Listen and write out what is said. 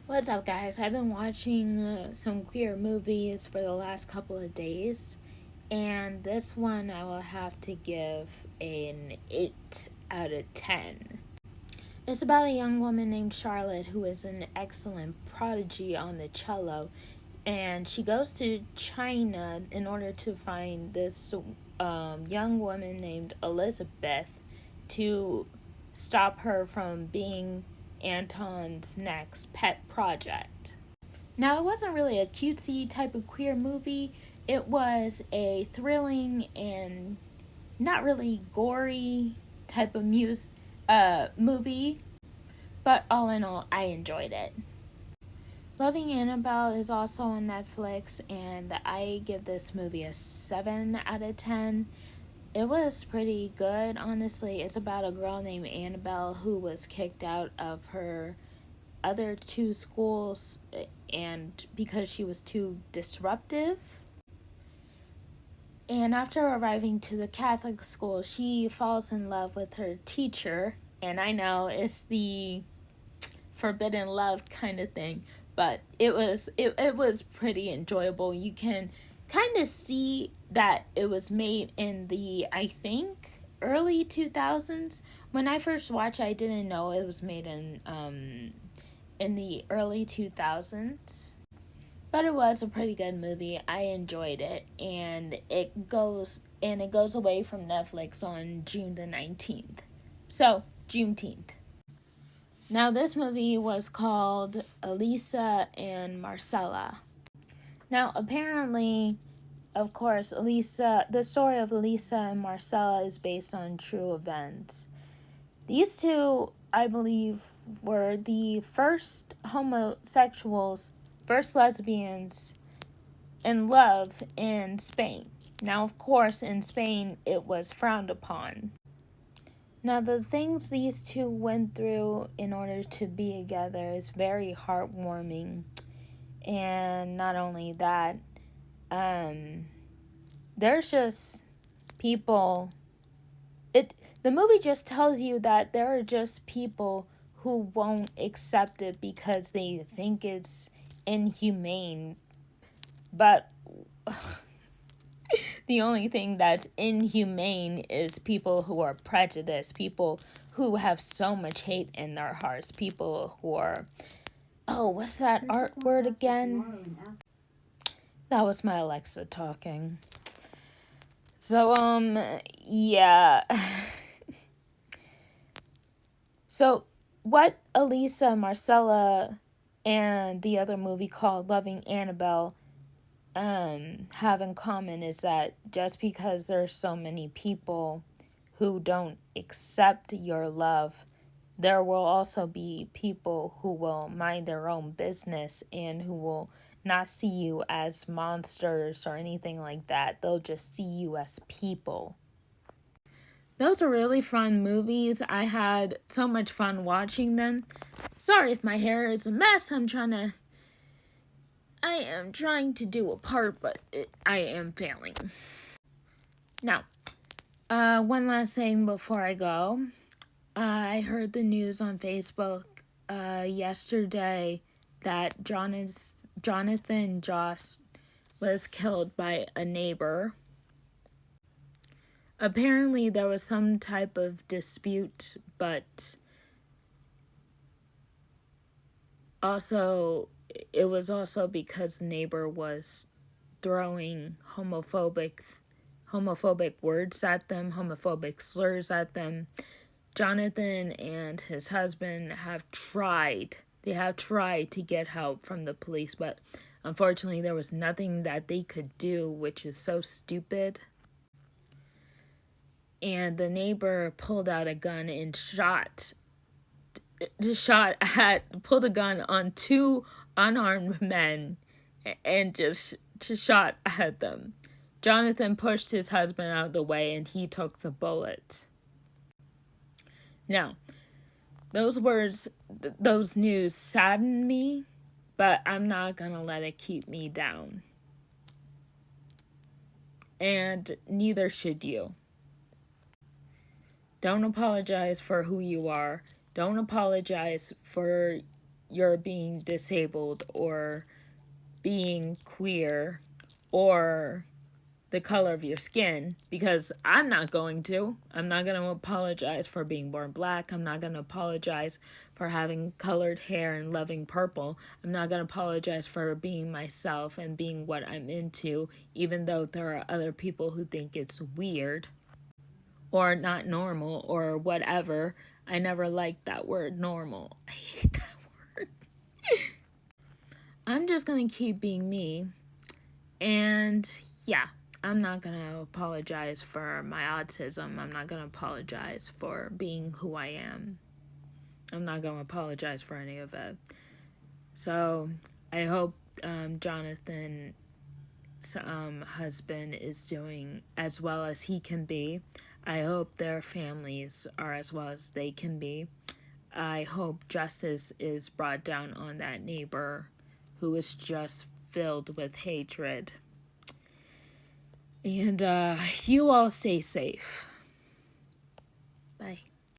What's up, guys? I've been watching some queer movies for the last couple of days, and this one I will have to give an 8 out of 10. It's about a young woman named Charlotte who is an excellent prodigy on the cello, and she goes to China in order to find this young woman named Elizabeth to stop her from being Anton's next pet project. Now, it wasn't really a cutesy type of queer movie. It was a thrilling and not really gory type of movie, but all in all, I enjoyed it. Loving Annabelle is also on Netflix, and I give this movie a 7 out of 10. It was pretty good, honestly. It's about a girl named Annabelle who was kicked out of her other two schools and because she was too disruptive. And after arriving to the Catholic school, she falls in love with her teacher. And I know it's the forbidden love kind of thing, but it was pretty enjoyable. You can kind of see that it was made in the, I think, early 2000s. When I first watched, I didn't know it was made in the early 2000s. But it was a pretty good movie. I enjoyed it, and it goes away from Netflix on June the 19th. So, Juneteenth. Now, this movie was called Elisa and Marcella. Now, apparently, of course, the story of Elisa and Marcella is based on true events. These two, I believe, were the first homosexuals, first lesbians in love in Spain. Now, of course, in Spain, it was frowned upon. Now, the things these two went through in order to be together is very heartwarming. And not only that, there's just people. The movie just tells you that there are just people who won't accept it because they think it's inhumane. But the only thing that's inhumane is people who are prejudiced, people who have so much hate in their hearts, people who are, what's that art word again? That was my Alexa talking. So, yeah. So, what Elisa, Marcella, and the other movie called Loving Annabelle have in common is that just because there's so many people who don't accept your love, there will also be people who will mind their own business and who will not see you as monsters or anything like that. They'll just see you as people. Those are really fun movies. I had so much fun watching them. Sorry if my hair is a mess. I am trying to do a part, but I am failing. Now, one last thing before I go. I heard the news on Facebook yesterday that Jonathan Joss was killed by a neighbor. Apparently, there was some type of dispute, but also it was also because the neighbor was throwing homophobic words at them, homophobic slurs at them. Jonathan and his husband have tried to get help from the police, but unfortunately there was nothing that they could do, which is so stupid. And the neighbor pulled out a gun and pulled a gun on two unarmed men and just shot at them. Jonathan pushed his husband out of the way and he took the bullet. Now, those news sadden me, but I'm not gonna let it keep me down. And neither should you. Don't apologize for who you are. Don't apologize for you're being disabled or being queer or the color of your skin, because I'm not going to. I'm not going to apologize for being born black. I'm not going to apologize for having colored hair and loving purple. I'm not going to apologize for being myself and being what I'm into, even though there are other people who think it's weird or not normal or whatever. I never liked that word normal. I hate that word. I'm just going to keep being me. And yeah, I'm not going to apologize for my autism. I'm not going to apologize for being who I am. I'm not going to apologize for any of it. So I hope Jonathan's husband is doing as well as he can be. I hope their families are as well as they can be. I hope justice is brought down on that neighbor who is just filled with hatred. And you all stay safe. Bye.